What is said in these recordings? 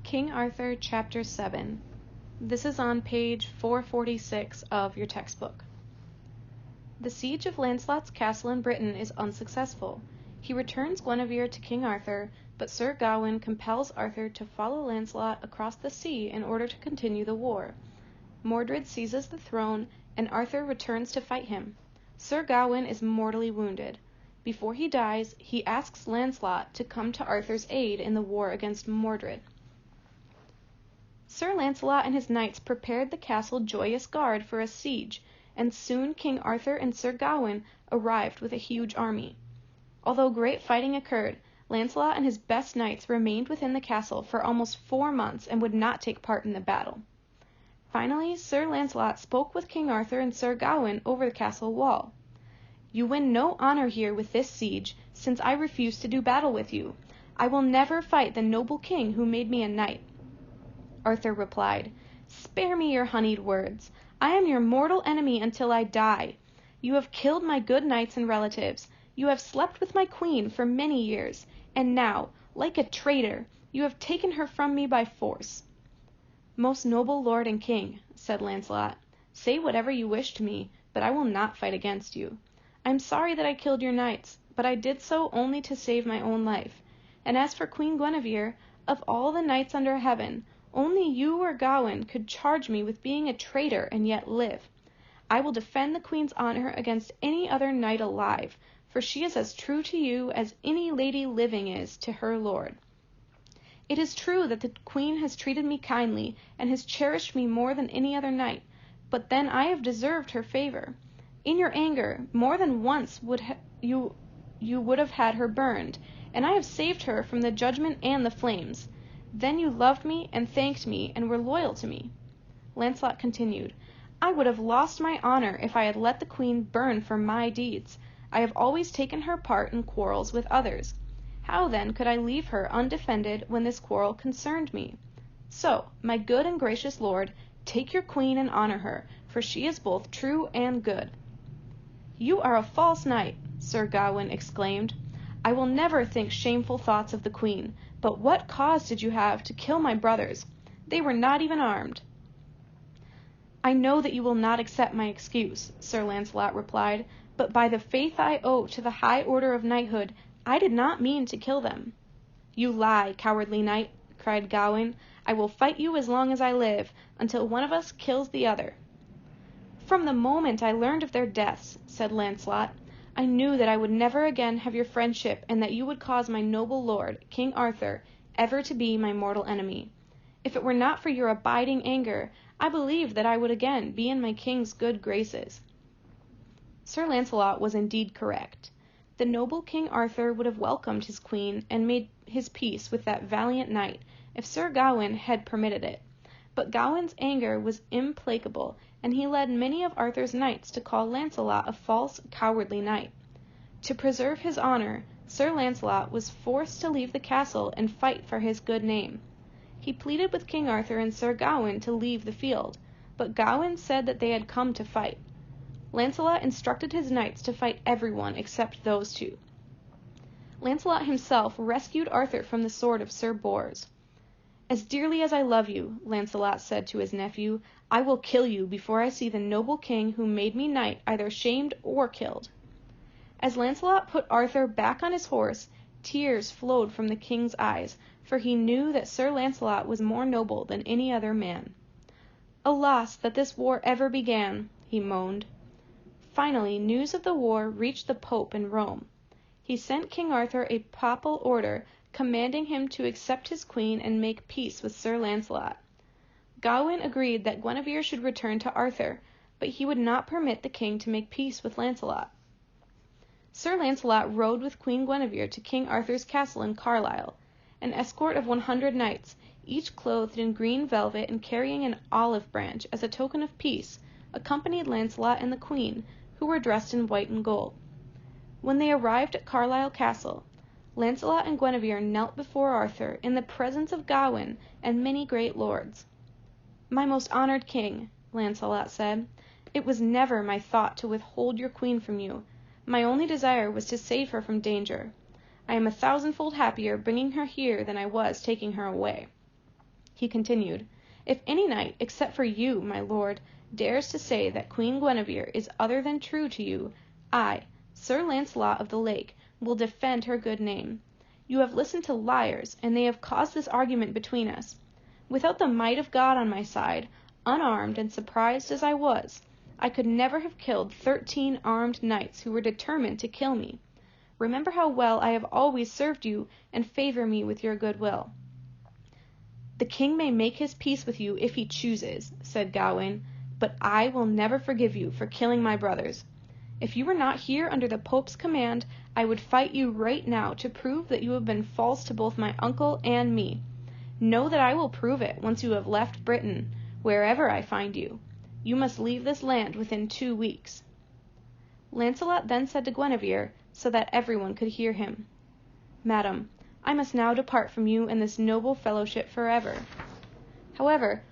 King Arthur, Chapter 7. This is on page 446 of your textbook. The siege of Lancelot's castle in Britain is unsuccessful. He returns Guinevere to King Arthur, but Sir Gawain compels Arthur to follow Lancelot across the sea in order to continue the war. Mordred seizes the throne, and Arthur returns to fight him. Sir Gawain is mortally wounded. Before he dies, he asks Lancelot to come to Arthur's aid in the war against Mordred. Sir Lancelot and his knights prepared the castle Joyous Gard for a siege, and soon King Arthur and Sir Gawain arrived with a huge army. Although great fighting occurred, Lancelot and his best knights remained within the castle for almost 4 months and would not take part in the battle. Finally, Sir Lancelot spoke with King Arthur and Sir Gawain over the castle wall. "You win no honor here with this siege, since I refuse to do battle with you. I will never fight the noble king who made me a knight." Arthur replied, "Spare me your honeyed words. I am your mortal enemy until I die. You have killed my good knights and relatives. You have slept with my queen for many years, and now, like a traitor, you have taken her from me by force." "Most noble lord and king," said Lancelot, "say whatever you wish to me, but I will not fight against you. I am sorry that I killed your knights, but I did so only to save my own life. And as for Queen Guinevere, of all the knights under heaven, only you or Gawain could charge me with being a traitor and yet live. I will defend the queen's honor against any other knight alive, for she is as true to you as any lady living is to her lord. It is true that the queen has treated me kindly and has cherished me more than any other knight, but then I have deserved her favor. In your anger, more than once you would have had her burned, and I have saved her from the judgment and the flames. Then you loved me and thanked me and were loyal to me." Lancelot continued, "I would have lost my honor if I had let the queen burn for my deeds. I have always taken her part in quarrels with others. How then could I leave her undefended when this quarrel concerned me? So, my good and gracious lord, take your queen and honor her, for she is both true and good." "You are a false knight," Sir Gawain exclaimed. "I will never think shameful thoughts of the queen. But what cause did you have to kill my brothers? They were not even armed." "I know that you will not accept my excuse," Sir Lancelot replied, "but by the faith I owe to the high order of knighthood, I did not mean to kill them." "You lie, cowardly knight," cried Gawain. "I will fight you as long as I live, until one of us kills the other." "From the moment I learned of their deaths," said Lancelot, "I knew that I would never again have your friendship, and that you would cause my noble lord, King Arthur, ever to be my mortal enemy. If it were not for your abiding anger, I believed that I would again be in my king's good graces." Sir Lancelot was indeed correct. The noble King Arthur would have welcomed his queen and made his peace with that valiant knight if Sir Gawain had permitted it. But Gawain's anger was implacable, and he led many of Arthur's knights to call Lancelot a false, cowardly knight. To preserve his honor, Sir Lancelot was forced to leave the castle and fight for his good name. He pleaded with King Arthur and Sir Gawain to leave the field, but Gawain said that they had come to fight. Lancelot instructed his knights to fight everyone except those two. Lancelot himself rescued Arthur from the sword of Sir Bors. "As dearly as I love you," Lancelot said to his nephew, "I will kill you before I see the noble king who made me knight either shamed or killed." As Lancelot put Arthur back on his horse, tears flowed from the king's eyes, for he knew that Sir Lancelot was more noble than any other man. "Alas, that this war ever began," he moaned. Finally, news of the war reached the Pope in Rome. He sent King Arthur a papal order commanding him to accept his queen and make peace with Sir Lancelot. Gawain agreed that Guinevere should return to Arthur, but he would not permit the king to make peace with Lancelot. Sir Lancelot rode with Queen Guinevere to King Arthur's castle in Carlisle. An escort of 100 knights, each clothed in green velvet and carrying an olive branch as a token of peace, accompanied Lancelot and the queen, who were dressed in white and gold. When they arrived at Carlisle Castle, Lancelot and Guinevere knelt before Arthur in the presence of Gawain and many great lords. "My most honored king," Lancelot said, "it was never my thought to withhold your queen from you. My only desire was to save her from danger. I am 1,000-fold happier bringing her here than I was taking her away." He continued, "If any knight, except for you, my lord, dares to say that Queen Guinevere is other than true to you, I, Sir Launcelot of the Lake, will defend her good name. You have listened to liars, and they have caused this argument between us. Without the might of God on my side, unarmed and surprised as I was, I could never have killed 13 armed knights who were determined to kill me. Remember how well I have always served you, and favor me with your goodwill." "The king may make his peace with you if he chooses," said Gawain, "but I will never forgive you for killing my brothers. If you were not here under the Pope's command, I would fight you right now to prove that you have been false to both my uncle and me. Know that I will prove it once you have left Britain, wherever I find you. You must leave this land within 2 weeks." Launcelot then said to Guinevere, so that everyone could hear him, "Madam, I must now depart from you and this noble fellowship forever. However,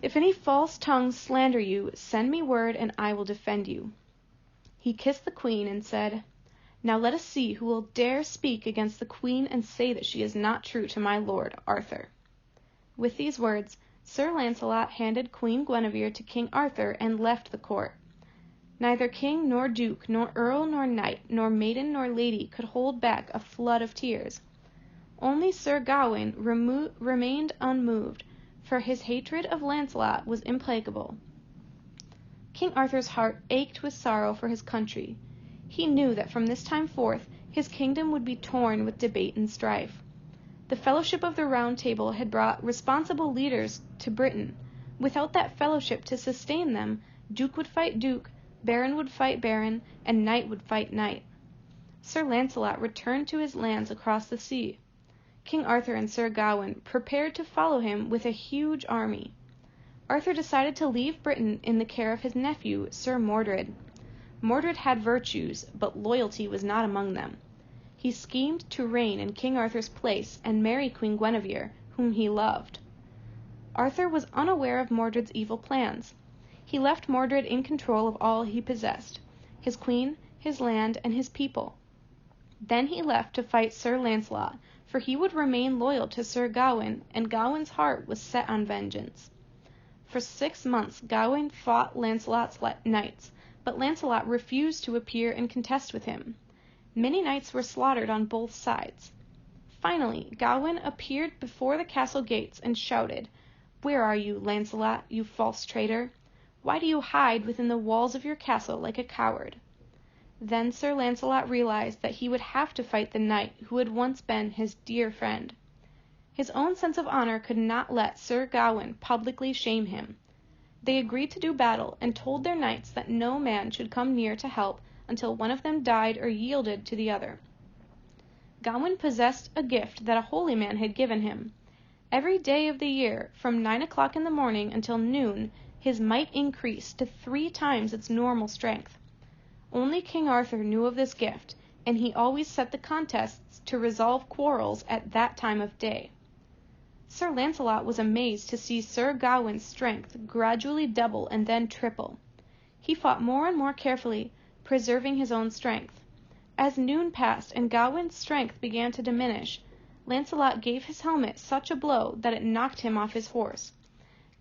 if any false tongues slander you, send me word and I will defend you." He kissed the queen and said, "Now let us see who will dare speak against the queen and say that she is not true to my lord Arthur." With these words, Sir Launcelot handed Queen Guinevere to King Arthur and left the court. Neither king nor duke nor earl nor knight nor maiden nor lady could hold back a flood of tears. Only Sir Gawain remained unmoved, for his hatred of Launcelot was implacable. King Arthur's heart ached with sorrow for his country. He knew that from this time forth his kingdom would be torn with debate and strife. The Fellowship of the Round Table had brought responsible leaders to Britain. Without that fellowship to sustain them, duke would fight duke, baron would fight baron, and knight would fight knight. Sir Launcelot returned to his lands across the sea. King Arthur and Sir Gawain prepared to follow him with a huge army. Arthur decided to leave Britain in the care of his nephew, Sir Mordred. Mordred had virtues, but loyalty was not among them. He schemed to reign in King Arthur's place and marry Queen Guinevere, whom he loved. Arthur was unaware of Mordred's evil plans. He left Mordred in control of all he possessed, his queen, his land, and his people. Then he left to fight Sir Launcelot, for he would remain loyal to Sir Gawain, and Gawain's heart was set on vengeance. For 6 months Gawain fought Launcelot's knights, but Launcelot refused to appear and contest with him. Many knights were slaughtered on both sides. Finally, Gawain appeared before the castle gates and shouted, "Where are you, Launcelot, you false traitor? Why do you hide within the walls of your castle like a coward?" Then Sir Launcelot realized that he would have to fight the knight who had once been his dear friend. His own sense of honor could not let Sir Gawain publicly shame him. They agreed to do battle and told their knights that no man should come near to help until one of them died or yielded to the other. Gawain possessed a gift that a holy man had given him. Every day of the year, from 9 o'clock in the morning until noon, his might increased to 3 times its normal strength. Only King Arthur knew of this gift, and he always set the contests to resolve quarrels at that time of day. Sir Launcelot was amazed to see Sir Gawain's strength gradually double and then triple. He fought more and more carefully, preserving his own strength. As noon passed and Gawain's strength began to diminish, Launcelot gave his helmet such a blow that it knocked him off his horse.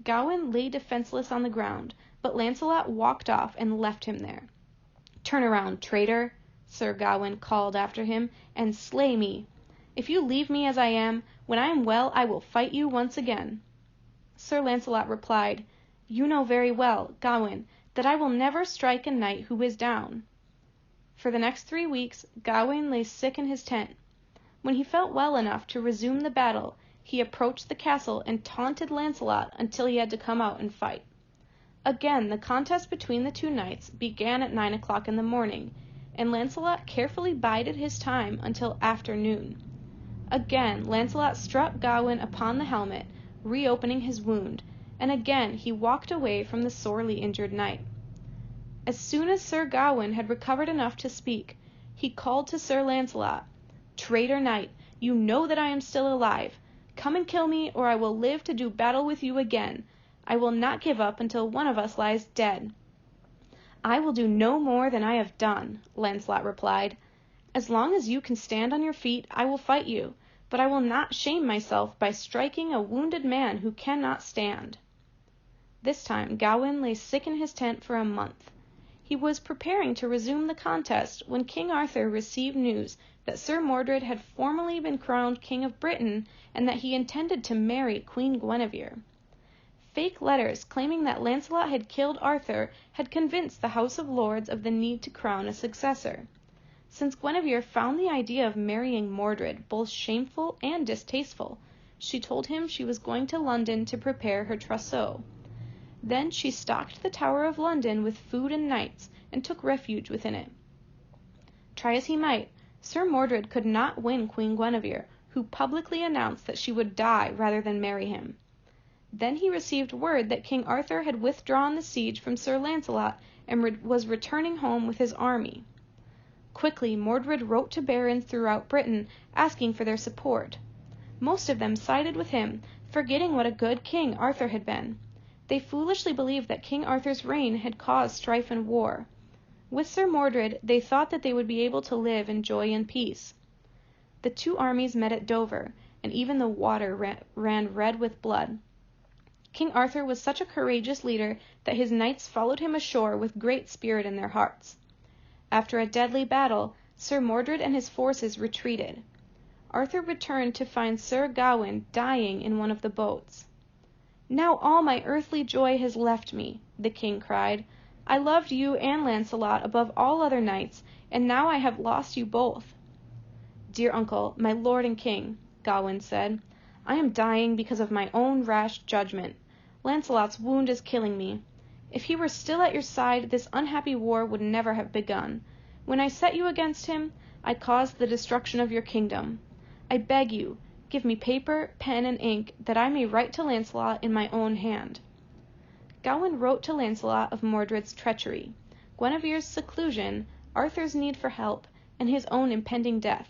Gawain lay defenseless on the ground, but Launcelot walked off and left him there. "Turn around, traitor," Sir Gawain called after him, "and slay me. If you leave me as I am, when I am well I will fight you once again." Sir Launcelot replied, "You know very well, Gawain, that I will never strike a knight who is down." For the next 3 weeks Gawain lay sick in his tent. When he felt well enough to resume the battle, he approached the castle and taunted Launcelot until he had to come out and fight. Again the contest between the 2 knights began at 9 o'clock in the morning, and Launcelot carefully bided his time until afternoon. Again Launcelot struck Gawain upon the helmet, reopening his wound, and again he walked away from the sorely injured knight. As soon as Sir Gawain had recovered enough to speak, he called to Sir Launcelot, "Traitor knight, you know that I am still alive. Come and kill me, or I will live to do battle with you again. I will not give up until one of us lies dead." "I will do no more than I have done," Launcelot replied. "As long as you can stand on your feet, I will fight you, but I will not shame myself by striking a wounded man who cannot stand." This time Gawain lay sick in his tent for a month. He was preparing to resume the contest when King Arthur received news that Sir Mordred had formally been crowned King of Britain and that he intended to marry Queen Guinevere. Fake letters claiming that Lancelot had killed Arthur had convinced the House of Lords of the need to crown a successor. Since Guinevere found the idea of marrying Mordred both shameful and distasteful, she told him she was going to London to prepare her trousseau. Then she stocked the Tower of London with food and knights, and took refuge within it. Try as he might, Sir Mordred could not win Queen Guinevere, who publicly announced that she would die rather than marry him. Then he received word that King Arthur had withdrawn the siege from Sir Lancelot and was returning home with his army. Quickly Mordred wrote to barons throughout Britain, asking for their support. Most of them sided with him, forgetting what a good king Arthur had been. They foolishly believed that King Arthur's reign had caused strife and war. With Sir Mordred, they thought that they would be able to live in joy and peace. The two armies met at Dover, and even the water ran red with blood. King Arthur was such a courageous leader that his knights followed him ashore with great spirit in their hearts. After a deadly battle, Sir Mordred and his forces retreated. Arthur returned to find Sir Gawain dying in one of the boats. "Now all my earthly joy has left me," the king cried. "I loved you and Lancelot above all other knights, and now I have lost you both." "Dear uncle, my lord and king," Gawain said, "I am dying because of my own rash judgment. Lancelot's wound is killing me. If he were still at your side, this unhappy war would never have begun. When I set you against him, I caused the destruction of your kingdom. I beg you, give me paper, pen, and ink, that I may write to Lancelot in my own hand." Gawain wrote to Lancelot of Mordred's treachery, Guinevere's seclusion, Arthur's need for help, and his own impending death.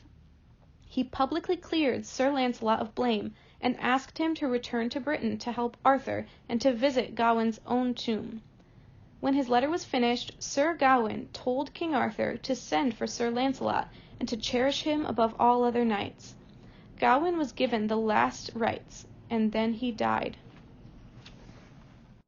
He publicly cleared Sir Lancelot of blame, and asked him to return to Britain to help Arthur and to visit Gawain's own tomb. When his letter was finished, Sir Gawain told King Arthur to send for Sir Lancelot and to cherish him above all other knights. Gawain was given the last rites, and then he died.